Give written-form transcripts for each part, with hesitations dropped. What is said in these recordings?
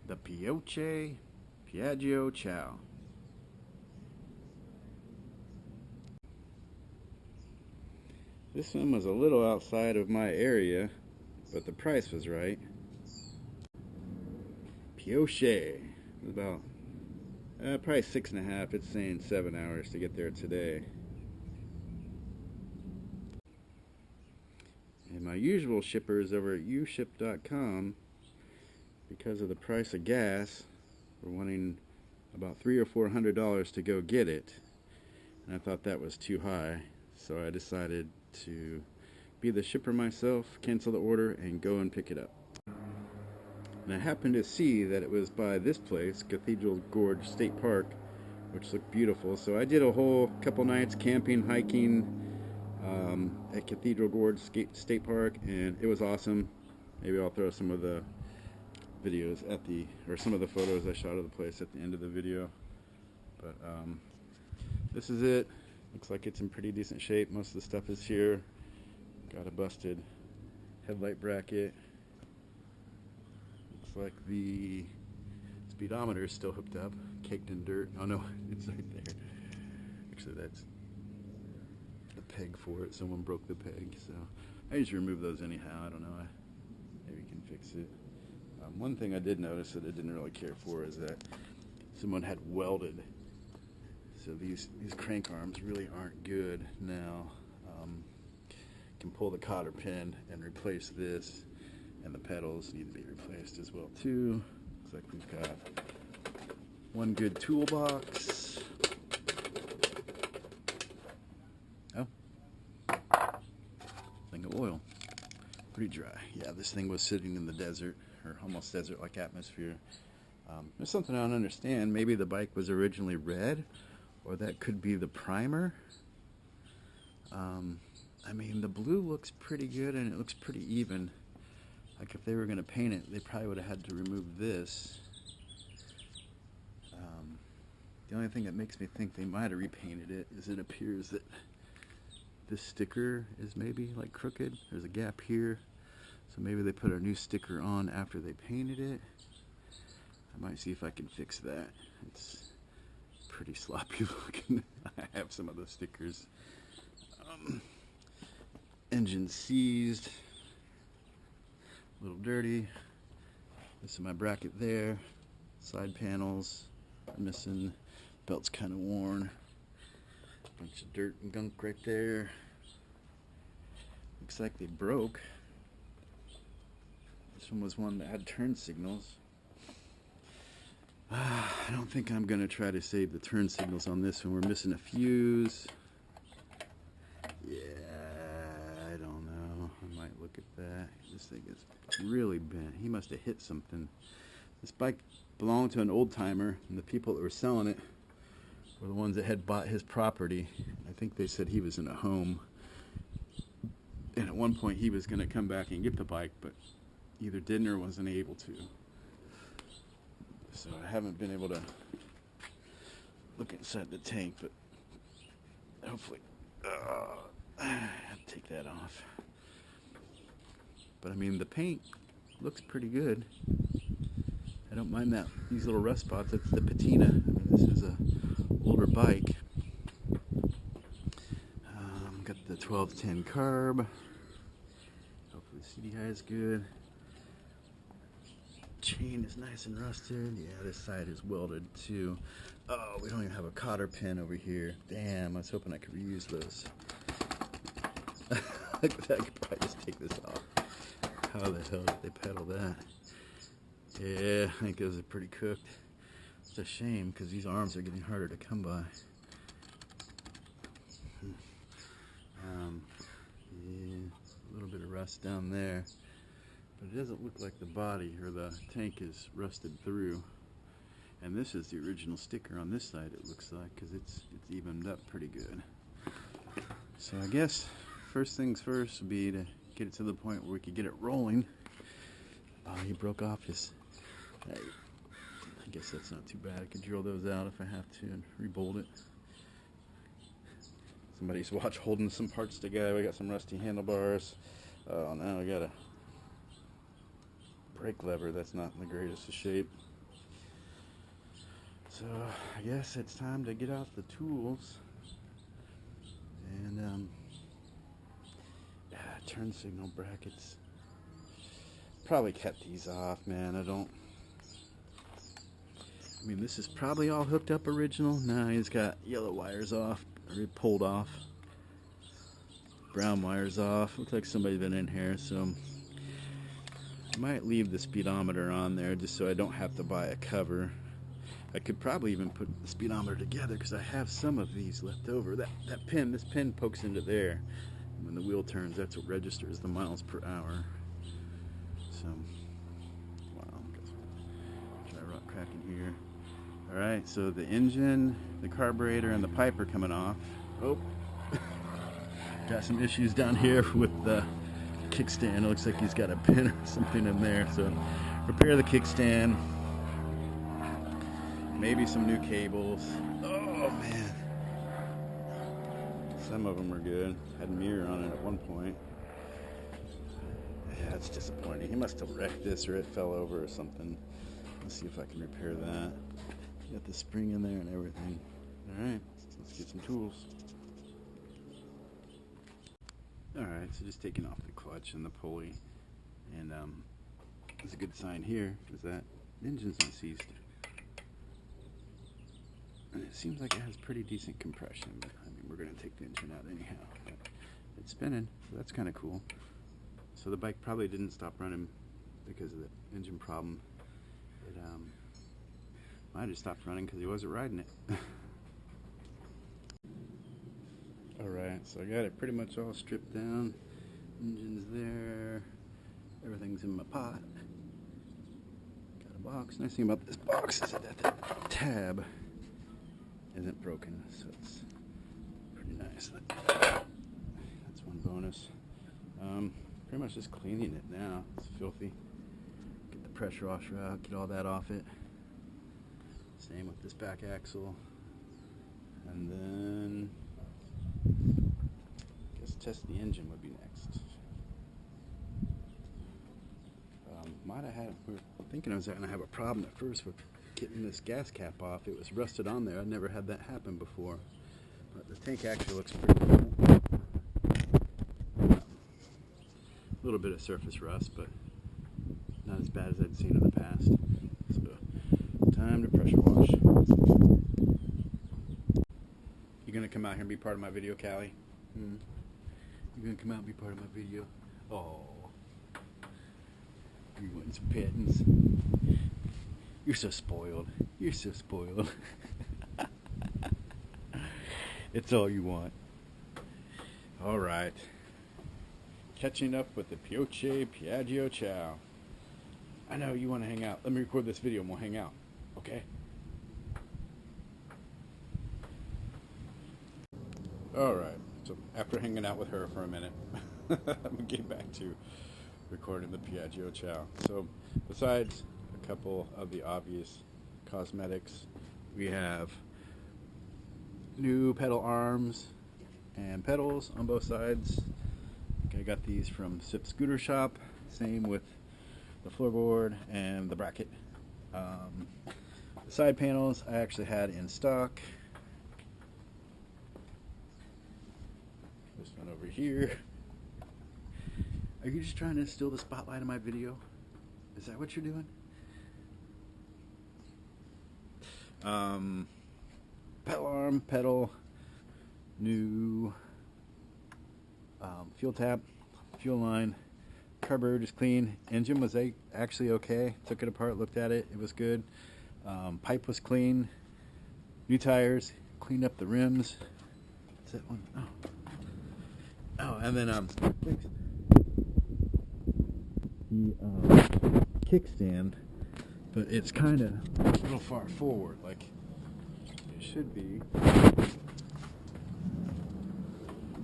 the Pioche Paggio Ciao. This one was a little outside of my area, but the price was right. Pioche was about probably 6.5. It's saying 7 hours to get there today. And my usual shippers over at uship.com, because of the price of gas, were wanting about $300 or $400 to go get it, and I thought that was too high, so I decided to be the shipper myself, cancel the order, and go and pick it up. And I happened to see that it was by this place, Cathedral Gorge State Park, which looked beautiful. So I did a whole couple nights camping, hiking at Cathedral Gorge State Park, and it was awesome. Maybe I'll throw some of the videos or some of the photos I shot of the place at the end of the video. But this is it. Looks like it's in pretty decent shape. Most of the stuff is here. Got a busted headlight bracket. Looks like the speedometer is still hooked up, caked in dirt. Oh no, it's right there. Actually, that's the peg for it. Someone broke the peg, so I usually remove those anyhow. I don't know. Maybe you can fix it. One thing I did notice that I didn't really care for is that someone had welded. So these crank arms really aren't good now. Can pull the cotter pin and replace this, and the pedals need to be replaced as well too. Looks like we've got one good toolbox. Oh, thing of oil, pretty dry. Yeah, this thing was sitting in the desert, or almost desert-like atmosphere. There's something I don't understand. Maybe the bike was originally red, or that could be the primer. I mean, the blue looks pretty good, and it looks pretty even. Like if they were going to paint it, they probably would have had to remove this. The only thing that makes me think they might have repainted it is it appears that this sticker is maybe like crooked. There's a gap here, so maybe they put a new sticker on after they painted it. I might see if I can fix that. It's pretty sloppy looking. I have some of those stickers. Engine seized, a little dirty. This is my bracket there. Side panels are missing. Belt's kind of worn. Bunch of dirt and gunk right there. Looks like they broke. This one was one that had turn signals. I don't think I'm gonna try to save the turn signals on this one. We're missing a fuse. Yeah, I don't know. I might look at that. This thing is really bent. He must have hit something. This bike belonged to an old timer, and the people that were selling it were the ones that had bought his property. I think they said he was in a home, and at one point he was going to come back and get the bike, but either didn't or wasn't able to. So I haven't been able to look inside the tank, but hopefully take that off. But I mean, the paint looks pretty good. I don't mind that. These little rust spots, that's the patina. I mean, this is a older bike. Got the 1210 carb. Hopefully the CDI is good. Chain is nice and rusted. Yeah, this side is welded too. Oh, we don't even have a cotter pin over here. Damn, I was hoping I could reuse those. I could probably just take this off. How the hell did they pedal that? Yeah, I think those are pretty cooked. It's a shame because these arms are getting harder to come by. Yeah, a little bit of rust down there, but it doesn't look like the body or the tank is rusted through. And this is the original sticker on this side, it looks like, because it's evened up pretty good. So I guess first things first would be to get it to the point where we could get it rolling. Oh, he broke off his... Hey, I guess that's not too bad. I could drill those out if I have to and rebolt it. Somebody's holding some parts together. We got some rusty handlebars. Oh, now we got a brake lever that's not in the greatest of shape. So I guess it's time to get out the tools and turn signal brackets. Probably kept these off, man. I mean, this is probably all hooked up original. Nah, he's got yellow wires off, or pulled off. Brown wires off. Looks like somebody's been in here, so I might leave the speedometer on there just so I don't have to buy a cover. I could probably even put the speedometer together because I have some of these left over. This pin pokes into there. And when the wheel turns, that's what registers the miles per hour. So, wow, try rock cracking here. Alright, so the engine, the carburetor, and the pipe are coming off. Oh, got some issues down here with the kickstand. It looks like he's got a pin or something in there. So, repair the kickstand. Maybe some new cables. Oh, man. Some of them are good. Had a mirror on it at one point. Yeah, it's disappointing. He must have wrecked this or it fell over or something. Let's see if I can repair that. Got the spring in there and everything. Alright, let's get some tools. Alright, so just taking off the clutch and the pulley. And there's a good sign here, because that engine's unseized. And it seems like it has pretty decent compression, but I mean, we're going to take the engine out anyhow. But it's spinning, so that's kind of cool. So the bike probably didn't stop running because of the engine problem. It might have stopped running because he wasn't riding it. Alright, so I got it pretty much all stripped down. Engine's there. Everything's in my pot. Got a box. Nice thing about this box is that the tab isn't broken, so it's pretty nice. That's one bonus. Pretty much just cleaning it now. It's filthy. Get the pressure washer out, get all that off it. Same with this back axle. And then I guess test the engine would be next. Might have had, we were thinking I was going to have a problem at first with getting this gas cap off. It was rusted on there. I'd never had that happen before. But the tank actually looks pretty cool. A little bit of surface rust, but not as bad as I'd seen in the past. So, time to pressure wash. You gonna come out here and be part of my video, Callie? You gonna come out and be part of my video? Oh, you want some pittance? You're so spoiled. You're so spoiled. It's all you want. All right. Catching up with the Pioche Paggio Ciao. I know you want to hang out. Let me record this video and we'll hang out. Okay? All right. So after hanging out with her for a minute, I'm going to get back to recording the Paggio Ciao. So besides a couple of the obvious cosmetics, we have new pedal arms and pedals on both sides. I got these from Sip Scooter Shop. Same with the floorboard and the bracket. The side panels I actually had in stock. This one over here. Are you just trying to steal the spotlight of my video? Is that what you're doing? Pedal arm, pedal, new fuel tap, fuel line, carburetor is clean. Engine was actually okay. Took it apart, looked at it, it was good. Pipe was clean. New tires, cleaned up the rims. What's that one? Oh, and then the kickstand, but it's kind of a little far forward, like it should be.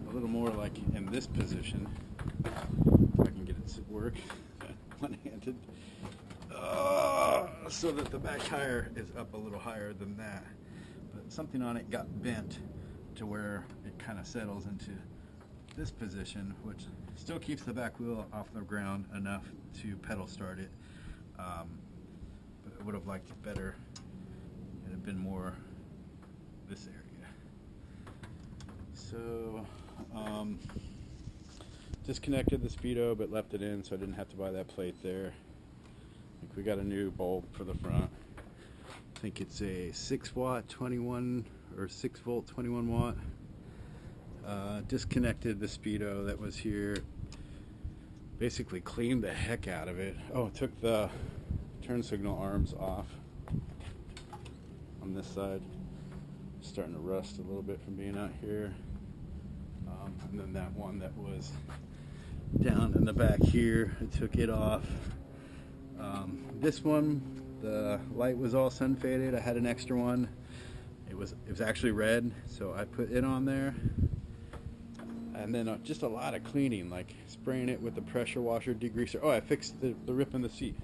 A little more like in this position. If I can get it to work one-handed. So that the back tire is up a little higher than that. But something on it got bent to where it kind of settles into this position, which still keeps the back wheel off the ground enough to pedal start it. But I would have liked it better at a have been more this area. So, disconnected the speedo but left it in so I didn't have to buy that plate there. I think we got a new bulb for the front. I think it's a 6 watt 21 or 6 volt 21 watt. Disconnected the speedo that was here. Basically cleaned the heck out of it. Oh, took the turn signal arms off on this side. Starting to rust a little bit from being out here. And then that one that was down in the back here, I took it off. This one, the light was all sun faded. I had an extra one. It was actually red, so I put it on there. And then just a lot of cleaning, like spraying it with the pressure washer degreaser. Oh, I fixed the rip in the seat.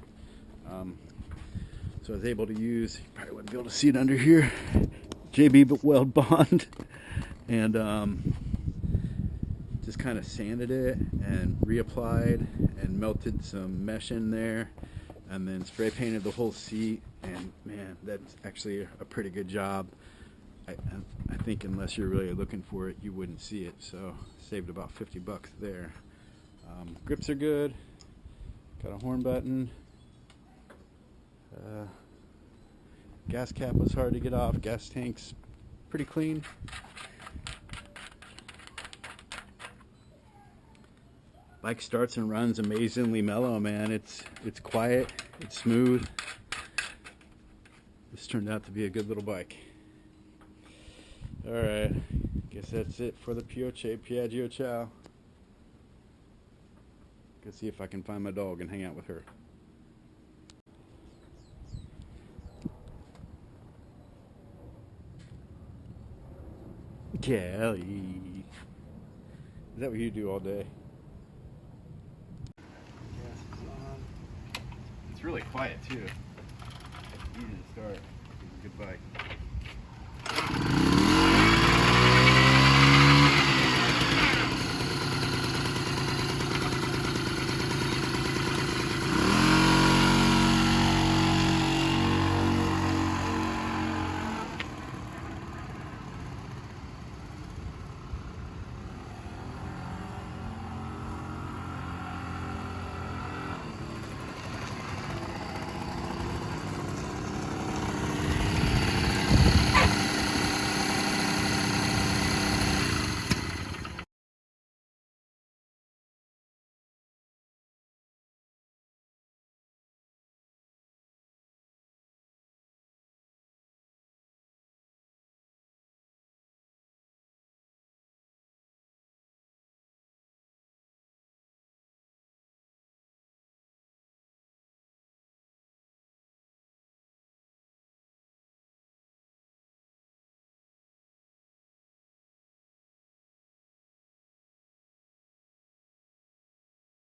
So I was able to use, you probably wouldn't be able to see it under here, JB Weld Bond. And just kind of sanded it and reapplied and melted some mesh in there. And then spray painted the whole seat. And man, that's actually a pretty good job. I think unless you're really looking for it, you wouldn't see it. So saved about 50 bucks there. Grips are good. Got a horn button. Gas cap was hard to get off. Gas tank's pretty clean. Bike starts and runs amazingly mellow, man. It's quiet. It's smooth. This turned out to be a good little bike. Alright, guess that's it for the Pioche Paggio Ciao. Go see if I can find my dog and hang out with her. Kelly. Is that what you do all day? Gas is on. It's really quiet too. Easy to start. It's a good bike.